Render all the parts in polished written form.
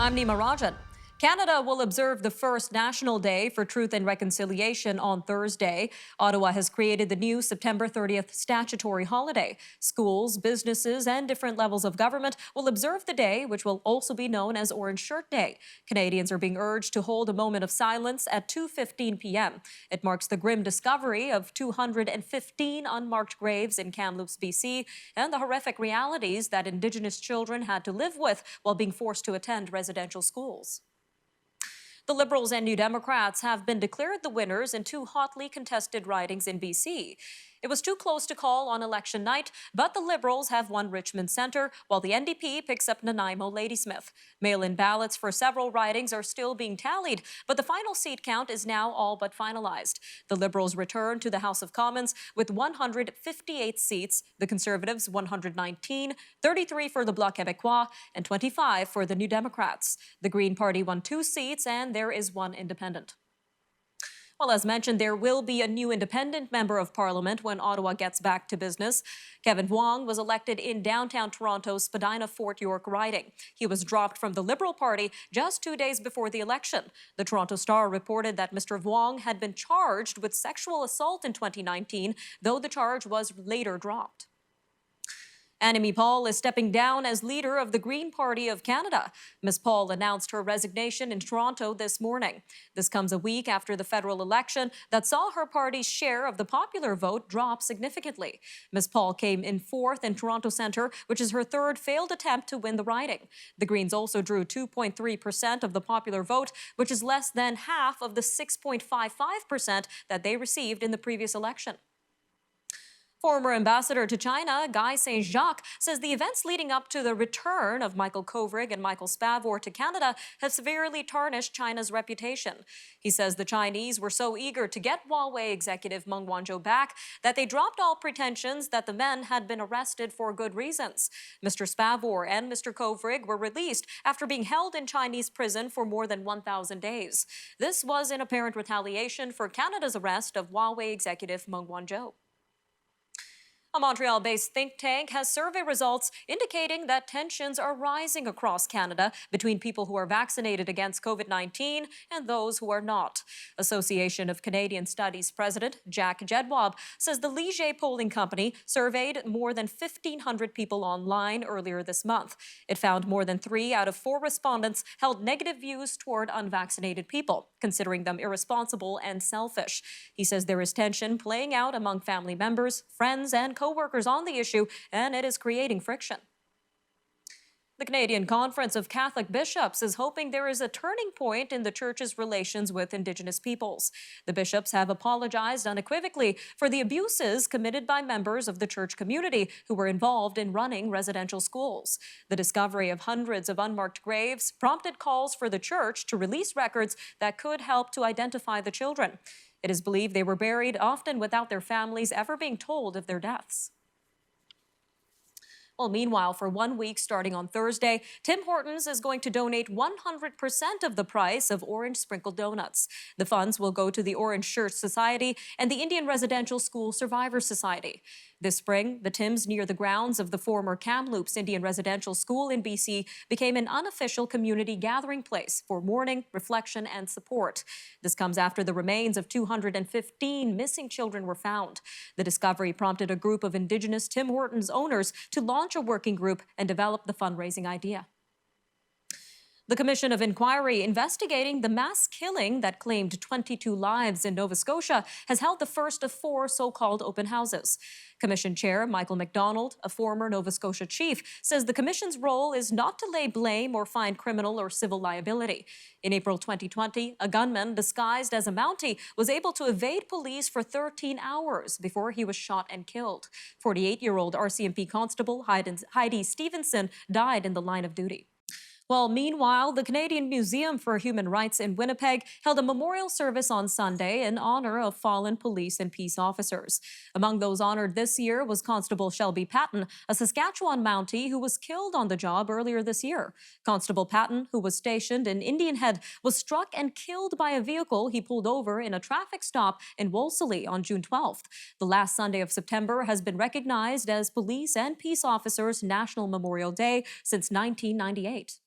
I'm Nima Rajan. Canada will observe the first National Day for Truth and Reconciliation on Thursday. Ottawa has created the new September 30th statutory holiday. Schools, businesses, and different levels of government will observe the day, which will also be known as Orange Shirt Day. Canadians are being urged to hold a moment of silence at 2:15 p.m. It marks the grim discovery of 215 unmarked graves in Kamloops, BC, and the horrific realities that Indigenous children had to live with while being forced to attend residential schools. The Liberals and New Democrats have been declared the winners in two hotly contested ridings in BC. It was too close to call on election night, but the Liberals have won Richmond Centre, while the NDP picks up Nanaimo Ladysmith. Mail-in ballots for several ridings are still being tallied, but the final seat count is now all but finalized. The Liberals return to the House of Commons with 158 seats, the Conservatives 119, 33 for the Bloc Québécois, and 25 for the New Democrats. The Green Party won 2 seats, and there is 1 independent. Well, as mentioned, there will be a new independent member of Parliament when Ottawa gets back to business. Kevin Vuong was elected in downtown Toronto's SPADINA-FORT York riding. He was dropped from the Liberal Party just 2 days before the election. The Toronto Star reported that Mr. Vuong had been charged with sexual assault in 2019, though the charge was later dropped. Annamie Paul is stepping down as leader of the Green Party of Canada. Ms. Paul announced her resignation in Toronto this morning. This comes a week after the federal election that saw her party's share of the popular vote drop significantly. Ms. Paul came in 4th in Toronto Centre, which is her 3rd failed attempt to win the riding. The Greens also drew 2.3% of the popular vote, which is less than half of the 6.55% that they received in the previous election. Former ambassador to China, Guy Saint-Jacques, says the events leading up to the return of Michael Kovrig and Michael Spavor to Canada have severely tarnished China's reputation. He says the Chinese were so eager to get HUAWEI executive Meng Wanzhou back that they dropped all pretensions that the men had been arrested for good reasons. Mr. Spavor and Mr. Kovrig were released after being held in Chinese prison for more than 1,000 days. This was in apparent retaliation for Canada's arrest of HUAWEI executive Meng Wanzhou. A Montreal-based think tank has survey results indicating that tensions are rising across Canada between people who are vaccinated against COVID-19 and those who are not. Association of Canadian Studies President Jack Jedwab says the Leger polling company surveyed more than 1,500 people online earlier this month. It found more than 3 out of 4 respondents held negative views toward unvaccinated people, considering them irresponsible and selfish. He says there is tension playing out among family members, friends, and co-workers on the issue, and it is creating friction. The Canadian Conference of Catholic Bishops is hoping there is a turning point in the Church's relations with Indigenous peoples. The bishops have apologized unequivocally for the abuses committed by members of the Church community who were involved in running residential schools. The discovery of hundreds of unmarked graves prompted calls for the Church to release records that could help to identify the children. It is believed they were buried, often without their families ever being told of their deaths. Well, meanwhile, for 1 week starting on Thursday, Tim Hortons is going to donate 100% of the price of orange sprinkled donuts. The funds will go to the Orange Shirt Society and the Indian Residential School Survivors Society. This spring, the Tims near the grounds of the former Kamloops Indian Residential School in BC became an unofficial community gathering place for mourning, reflection, and support. This comes after the remains of 215 missing children were found. The discovery prompted a group of Indigenous Tim Hortons owners to launch a working group and develop the fundraising idea. The Commission of Inquiry investigating the mass killing that claimed 22 lives in Nova Scotia has held the first of 4 so-called open houses. Commission Chair Michael MacDonald, a former Nova Scotia chief, says the Commission's role is not to lay blame or find criminal or civil liability. In April 2020, a gunman disguised as a Mountie was able to evade police for 13 hours before he was shot and killed. 48-year-old RCMP Constable Heidi Stevenson died in the line of duty. Well, meanwhile, the Canadian Museum for Human Rights in Winnipeg held a memorial service on Sunday in honor of fallen police and peace officers. Among those honored this year was Constable Shelby Patton, a Saskatchewan Mountie who was killed on the job earlier this year. Constable Patton, who was stationed in Indian Head, was struck and killed by a vehicle he pulled over in a traffic stop in Wolseley on June 12th. The last Sunday of September has been recognized as Police and Peace Officers National Memorial Day since 1998.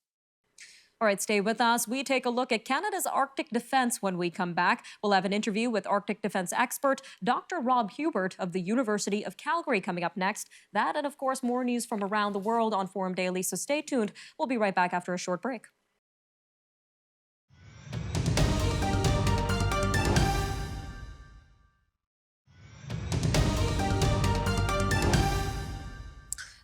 All right, stay with us. We take a look at Canada's Arctic defense when we come back. We'll have an interview with Arctic defense expert Dr. Rob Huebert of the University of Calgary coming up next. That and, of course, more news from around the world on Forum Daily, so stay tuned. We'll be right back after a short break.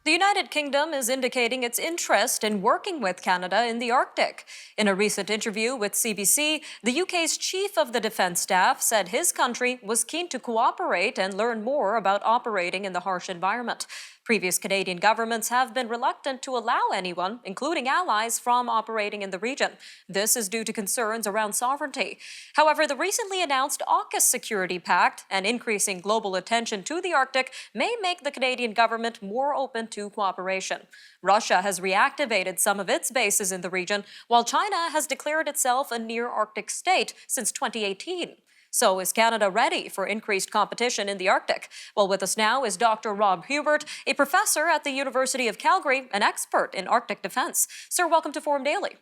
The United Kingdom is indicating its interest in working with Canada in the Arctic. In a recent interview with CBC, the UK's chief of the defence staff said his country was keen to cooperate and learn more about operating in the harsh environment. Previous Canadian governments have been reluctant to allow anyone, including allies, from operating in the region. This is due to concerns around sovereignty. However, the recently announced AUKUS security pact and increasing global attention to the Arctic may make the Canadian government more open to cooperation. Russia has reactivated some of its bases in the region, while China has declared itself a near-Arctic state since 2018. So is Canada ready for increased competition in the Arctic? Well, with us now is Dr. Rob Huebert, a professor at the University of Calgary, an expert in Arctic defense. Sir, welcome to Forum Daily.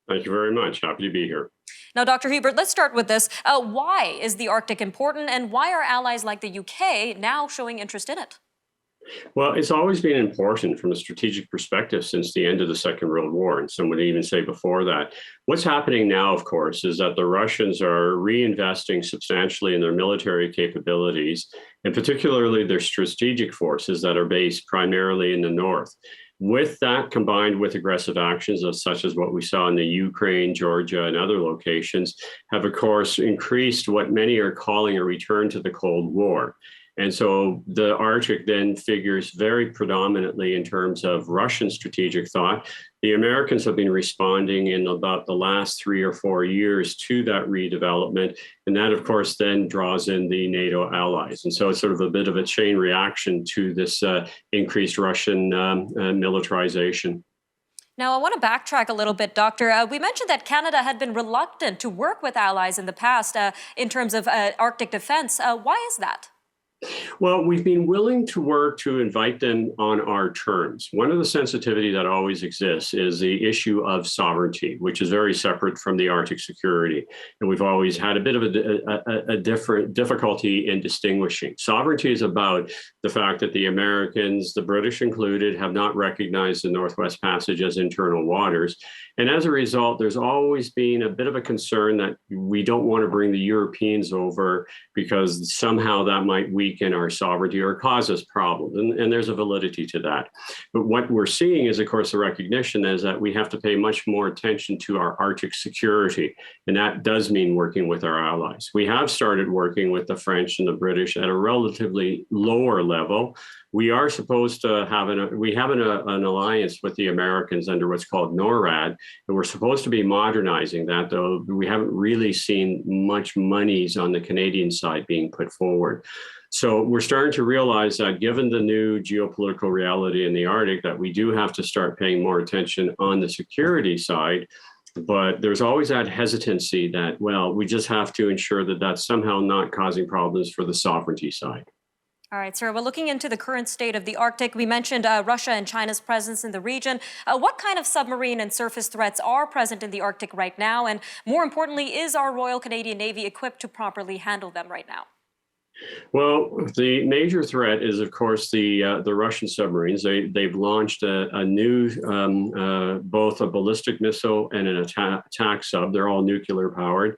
Thank you very much. Happy to be here. Now, Dr. Huebert, let's start with this. Why is the Arctic important, and why are allies like the UK now showing interest in it? Well, it's always been important from a strategic perspective since the end of the Second World War, and some would even say before that. What's happening now, of course, is that the Russians are reinvesting substantially in their military capabilities, and particularly their strategic forces that are based primarily in the north. With that, combined with aggressive actions such as what we saw in the Ukraine, Georgia, and other locations, have, of course, increased what many are calling a return to the Cold War. And so the Arctic then figures very predominantly in terms of Russian strategic thought. The Americans have been responding in about the last 3 or 4 years to that redevelopment. And that, of course, then draws in the NATO allies. And so it's sort of a bit of a chain reaction to this increased Russian militarization. Now, I want to backtrack a little bit, Doctor. We mentioned that Canada had been reluctant to work with allies in the past in terms of Arctic defense. Why is that? Well, we've been willing to work to invite them on our terms. One of the sensitivity that always exists is the issue of sovereignty, which is very separate from the Arctic security. And we've always had a bit of a different difficulty in distinguishing. Sovereignty is about the fact that the Americans, the British included, have not recognized the Northwest Passage as internal waters. And as a result, there's always been a bit of a concern that we don't want to bring the Europeans over because somehow that might weaken our sovereignty or cause us problems. And there's a validity to that. But what we're seeing is, of course, the recognition is that we have to pay much more attention to our Arctic security. And that does mean working with our allies. We have started working with the French and the British at a relatively lower level. We are supposed to have an alliance with the Americans under what's called NORAD, and we're supposed to be modernizing that, though we haven't really seen much monies on the Canadian side being put forward. So we're starting to realize that given the new geopolitical reality in the Arctic, that we do have to start paying more attention on the security side. But there's always that hesitancy that, well, we just have to ensure that that's somehow not causing problems for the sovereignty side. All right, sir. Well, looking into the current state of the Arctic, we mentioned Russia and China's presence in the region. What kind of submarine and surface threats are present in the Arctic right now? And more importantly, is our Royal Canadian Navy equipped to properly handle them right now? Well, the major threat is, of course, the Russian submarines. They've launched a new, both a ballistic missile and an attack sub. They're all nuclear powered.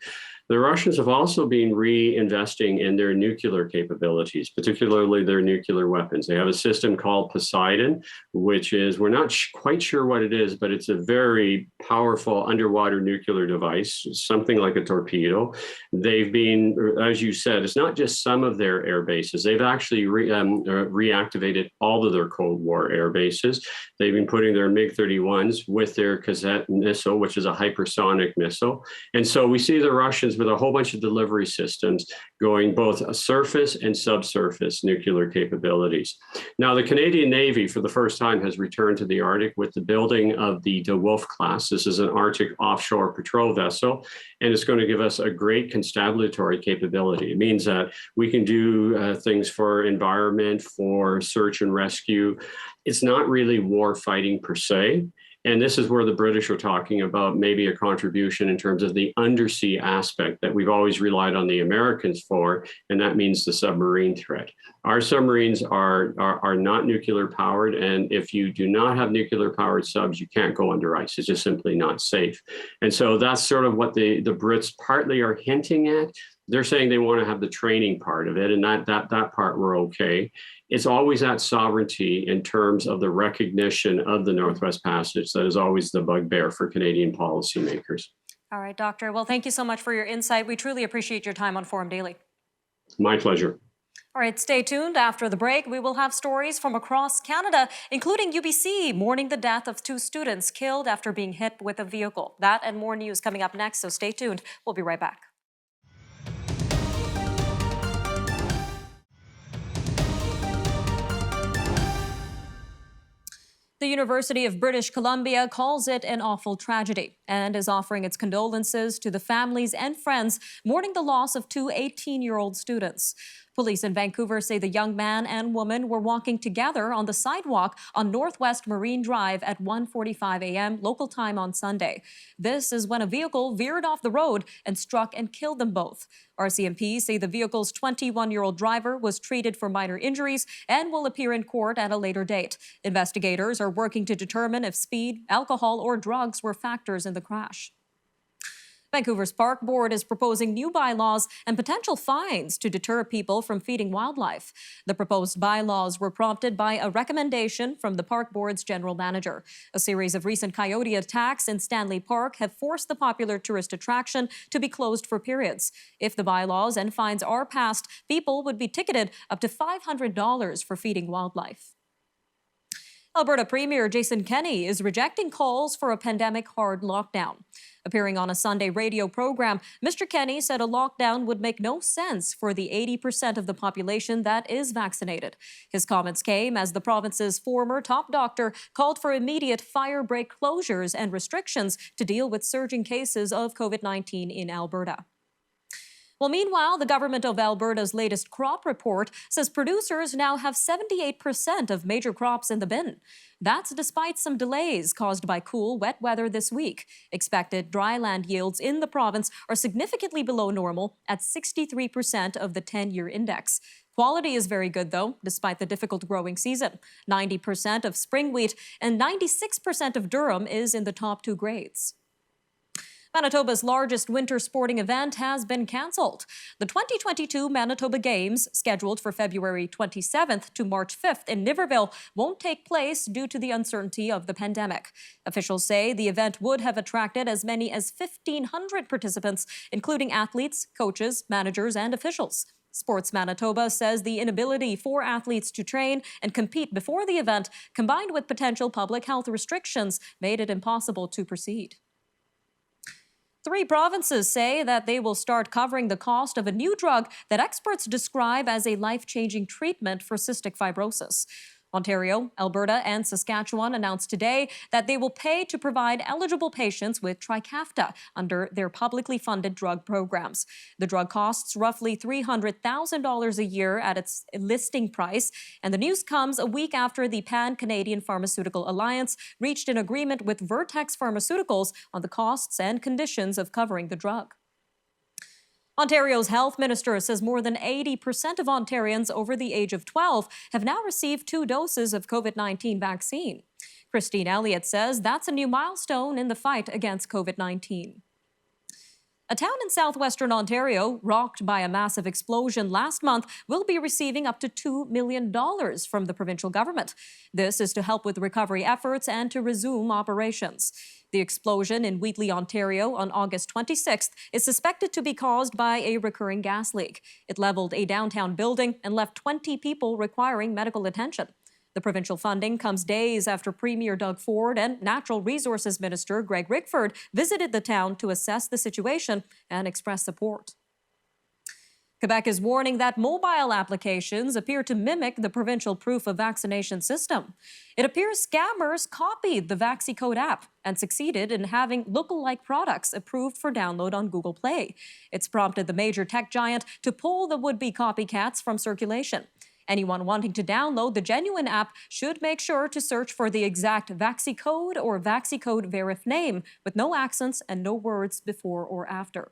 The Russians have also been reinvesting in their nuclear capabilities, particularly their nuclear weapons. They have a system called Poseidon, which is, we're not quite sure what it is, but it's a very powerful underwater nuclear device, something like a torpedo. They've been, as you said, it's not just some of their air bases. They've actually reactivated all of their Cold War air bases. They've been putting their MiG-31s with their Kazet missile, which is a hypersonic missile. And so we see the Russians with a whole bunch of delivery systems going both surface and subsurface nuclear capabilities. Now, the Canadian Navy, for the first time, has returned to the Arctic with the building of the De Wolf class. This is an Arctic offshore patrol vessel, and it's going to give us a great constabulatory capability. It means that we can do things for environment, for search and rescue. It's not really war fighting per se. And this is where the British are talking about maybe a contribution in terms of the undersea aspect that we've always relied on the Americans for, and that means the submarine threat. Our submarines are not nuclear powered, and if you do not have nuclear powered subs, you can't go under ice. It's just simply not safe. And so that's sort of what the Brits partly are hinting at. They're saying they want to have the training part of it, and that part we're okay. It's always that sovereignty in terms of the recognition of the Northwest Passage that is always the bugbear for Canadian policymakers. All right, Doctor. Well, thank you so much for your insight. We truly appreciate your time on Forum Daily. My pleasure. All right, stay tuned. After the break, we will have stories from across Canada, including UBC mourning the death of 2 students killed after being hit with a vehicle. That and more news coming up next, so stay tuned. We'll be right back. The University of British Columbia calls it an awful tragedy and is offering its condolences to the families and friends mourning the loss of 2 18-year-old students. Police in Vancouver say the young man and woman were walking together on the sidewalk on Northwest Marine Drive at 1:45 a.m. local time on Sunday. This is when a vehicle veered off the road and struck and killed them both. RCMP say the vehicle's 21-year-old driver was treated for minor injuries and will appear in court at a later date. Investigators are working to determine if speed, alcohol, or drugs were factors in the crash. Vancouver's Park Board is proposing new bylaws and potential fines to deter people from feeding wildlife. The proposed bylaws were prompted by a recommendation from the Park Board's general manager. A series of recent coyote attacks in Stanley Park have forced the popular tourist attraction to be closed for periods. If the bylaws and fines are passed, people would be ticketed up to $500 for feeding wildlife. Alberta Premier Jason Kenney is rejecting calls for a pandemic hard lockdown. Appearing on a Sunday radio program, Mr. Kenney said a lockdown would make no sense for the 80% of the population that is vaccinated. His comments came as the province's former top doctor called for immediate fire break closures and restrictions to deal with surging cases of COVID-19 in Alberta. Well, meanwhile, the government of Alberta's latest crop report says producers now have 78% of major crops in the bin. That's despite some delays caused by cool, wet weather this week. Expected dryland yields in the province are significantly below normal at 63% of the 10-year index. Quality is very good, though, despite the difficult growing season. 90% of spring wheat and 96% of durum is in the top 2 grades. Manitoba's largest winter sporting event has been cancelled. The 2022 Manitoba Games, scheduled for February 27th to March 5th in Niverville, won't take place due to the uncertainty of the pandemic. Officials say the event would have attracted as many as 1,500 participants, including athletes, coaches, managers, and officials. Sports Manitoba says the inability for athletes to train and compete before the event, combined with potential public health restrictions, made it impossible to proceed. 3 provinces say that they will start covering the cost of a new drug that experts describe as a life-changing treatment for cystic fibrosis. Ontario, Alberta, and Saskatchewan announced today that they will pay to provide eligible patients with Trikafta under their publicly funded drug programs. The drug costs roughly $300,000 a year at its listing price, and the news comes a week after the Pan-Canadian Pharmaceutical Alliance reached an agreement with Vertex Pharmaceuticals on the costs and conditions of covering the drug. Ontario's health minister says more than 80% of Ontarians over the age of 12 have now received 2 doses of COVID-19 vaccine. Christine Elliott says that's a new milestone in the fight against COVID-19. A town in southwestern Ontario, rocked by a massive explosion last month, will be receiving up to $2 million from the provincial government. This is to help with recovery efforts and to resume operations. The explosion in Wheatley, Ontario on August 26th is suspected to be caused by a recurring gas leak. It leveled a downtown building and left 20 people requiring medical attention. The provincial funding comes days after Premier Doug Ford and Natural Resources Minister Greg Rickford visited the town to assess the situation and express support. Quebec is warning that mobile applications appear to mimic the provincial proof-of-vaccination system. It appears scammers copied the VaxiCode app and succeeded in having look-alike products approved for download on Google Play. It's prompted the major tech giant to pull the would-be copycats from circulation. Anyone wanting to download the genuine app should make sure to search for the exact VACCICode or VACCICode verif name with no accents and no words before or after.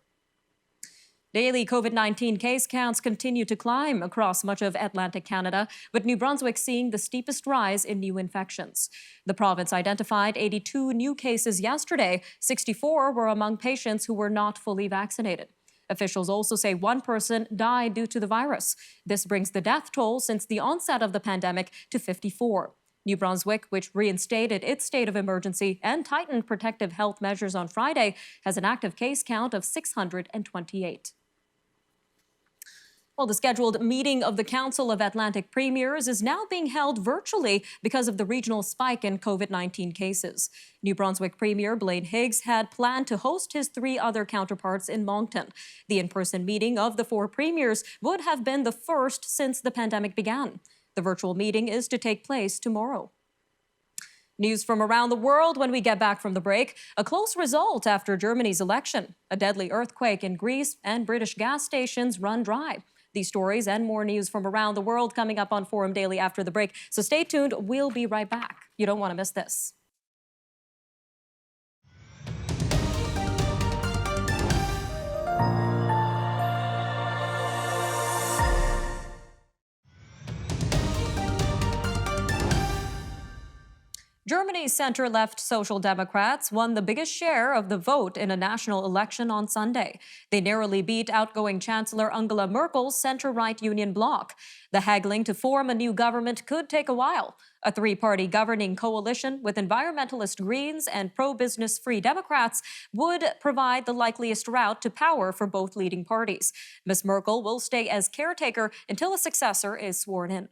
Daily COVID-19 case counts continue to climb across much of Atlantic Canada, with New Brunswick seeing the steepest rise in new infections. The province identified 82 new cases yesterday. 64 were among patients who were not fully vaccinated. Officials also say one person died due to the virus. This brings the death toll since the onset of the pandemic to 54. New Brunswick, which reinstated its state of emergency and tightened protective health measures on Friday, has an active case count of 628. Well, the scheduled meeting of the Council of Atlantic Premiers is now being held virtually because of the regional spike in COVID-19 cases. New Brunswick Premier Blaine Higgs had planned to host his 3 other counterparts in Moncton. The in-person meeting of the 4 premiers would have been the first since the pandemic began. The virtual meeting is to take place tomorrow. News from around the world when we get back from the break. A close result after Germany's election. A deadly earthquake in Greece and British gas stations run dry. These stories and more news from around the world coming up on Forum Daily after the break. So stay tuned. We'll be right back. You don't want to miss this. Germany's center-left Social Democrats won the biggest share of the vote in a national election on Sunday. They narrowly beat outgoing Chancellor Angela Merkel's center-right Union bloc. The haggling to form a new government could take a while. A 3-party governing coalition with environmentalist Greens and pro-business Free Democrats would provide the likeliest route to power for both leading parties. Ms. Merkel will stay as caretaker until a successor is sworn in.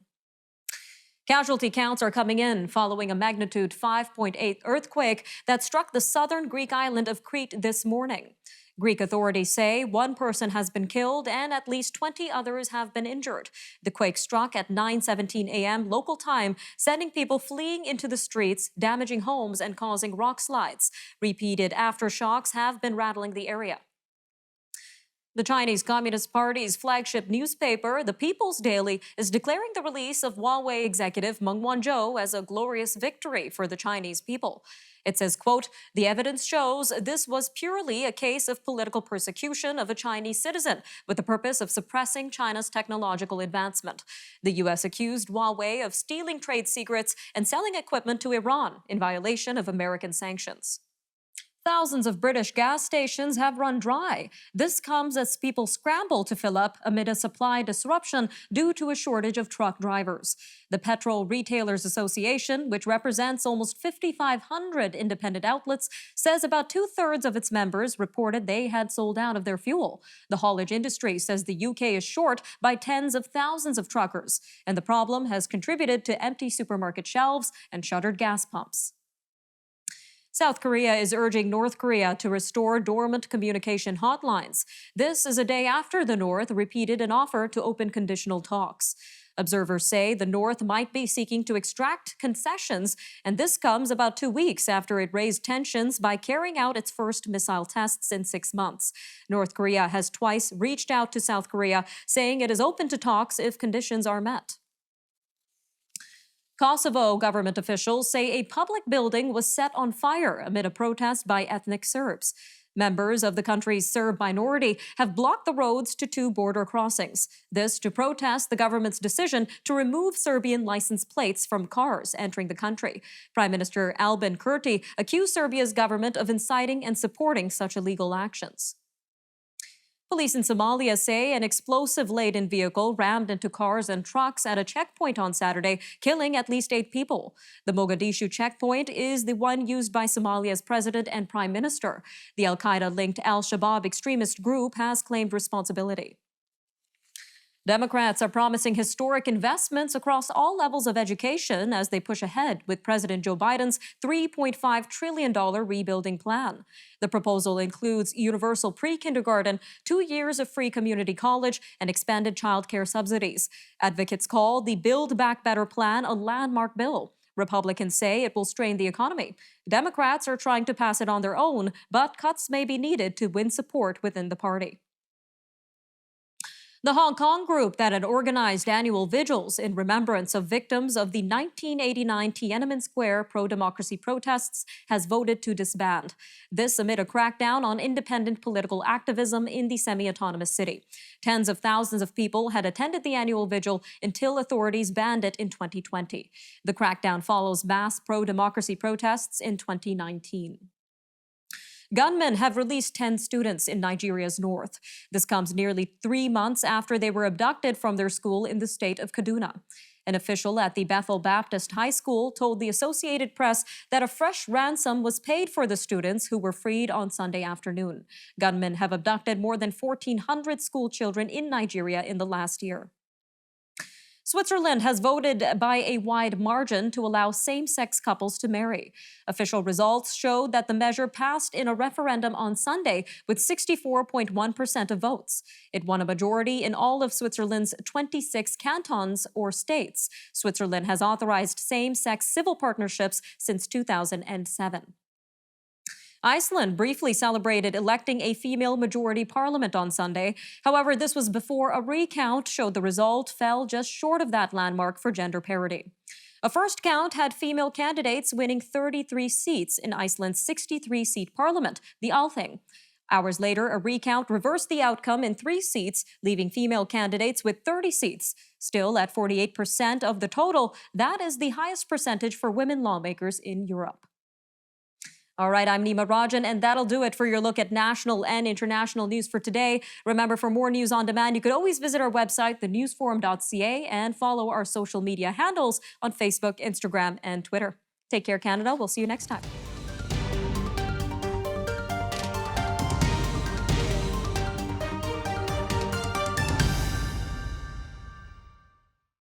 Casualty counts are coming in following a magnitude 5.8 earthquake that struck the southern Greek island of Crete this morning. Greek authorities say one person has been killed and at least 20 others have been injured. The quake struck at 9:17 a.m. local time, sending people fleeing into the streets, damaging homes and causing rock slides. Repeated aftershocks have been rattling the area. The Chinese Communist Party's flagship newspaper, The People's Daily, is declaring the release of HUAWEI executive Meng Wanzhou as a glorious victory for the Chinese people. It says, quote, "The evidence shows this was purely a case of political persecution of a Chinese citizen with the purpose of suppressing China's technological advancement." The U.S. accused HUAWEI of stealing trade secrets and selling equipment to Iran in violation of American sanctions. Thousands of British gas stations have run dry. This comes as people scramble to fill up amid a supply disruption due to a shortage of truck drivers. The Petrol Retailers Association, which represents almost 5,500 independent outlets, says about 2/3 of its members reported they had sold out of their fuel. The haulage industry says the UK is short by tens of thousands of truckers, and the problem has contributed to empty supermarket shelves and shuttered gas pumps. South Korea is urging North Korea to restore dormant communication hotlines. This is a day after the North repeated an offer to open conditional talks. Observers say the North might be seeking to extract concessions, and this comes about 2 weeks after it raised tensions by carrying out its first missile tests in 6 months. North Korea has twice reached out to South Korea, saying it is open to talks if conditions are met. Kosovo government officials say a public building was set on fire amid a protest by ethnic Serbs. Members of the country's Serb minority have blocked the roads to 2 border crossings. This to protest the government's decision to remove Serbian license plates from cars entering the country. Prime Minister Albin Kurti accused Serbia's government of inciting and supporting such illegal actions. Police in Somalia say an explosive-laden vehicle rammed into cars and trucks at a checkpoint on Saturday, killing at least 8 people. The Mogadishu checkpoint is the one used by Somalia's president and prime minister. The al-Qaeda-linked AL-SHABAB extremist group has claimed responsibility. Democrats are promising historic investments across all levels of education as they push ahead with President Joe Biden's $3.5 trillion rebuilding plan. The proposal includes universal pre-kindergarten, 2 years of free community college, and expanded child care subsidies. Advocates call the Build Back Better plan a landmark bill. Republicans say it will strain the economy. Democrats are trying to pass it on their own, but cuts may be needed to win support within the party. The Hong Kong group that had organized annual vigils in remembrance of victims of the 1989 Tiananmen Square pro-democracy protests has voted to disband. This amid a crackdown on independent political activism in the semi-autonomous city. Tens of thousands of people had attended the annual vigil until authorities banned it in 2020. The crackdown follows mass pro-democracy protests in 2019. Gunmen have released 10 students in Nigeria's north. This comes nearly 3 months after they were abducted from their school in the state of Kaduna. An official at the Bethel Baptist High School told the Associated Press that a fresh ransom was paid for the students who were freed on Sunday afternoon. Gunmen have abducted more than 1,400 school children in Nigeria in the last year. Switzerland has voted by a wide margin to allow same-sex couples to marry. Official results showed that the measure passed in a referendum on Sunday with 64.1% of votes. It won a majority in all of Switzerland's 26 cantons or states. Switzerland has authorized same-sex civil partnerships since 2007. Iceland briefly celebrated electing a female majority parliament on Sunday. However, this was before a recount showed the result fell just short of that landmark for gender parity. A first count had female candidates winning 33 seats in Iceland's 63-seat parliament, the Althing. Hours later, a recount reversed the outcome in 3 seats, leaving female candidates with 30 seats. Still, at 48% of the total, that is the highest percentage for women lawmakers in Europe. All right, I'm Nima Rajan, and that'll do it for your look at national and international news for today. Remember, for more news on demand, you could always visit our website, thenewsforum.ca, and follow our social media handles on Facebook, Instagram, and Twitter. Take care, Canada. We'll see you next time.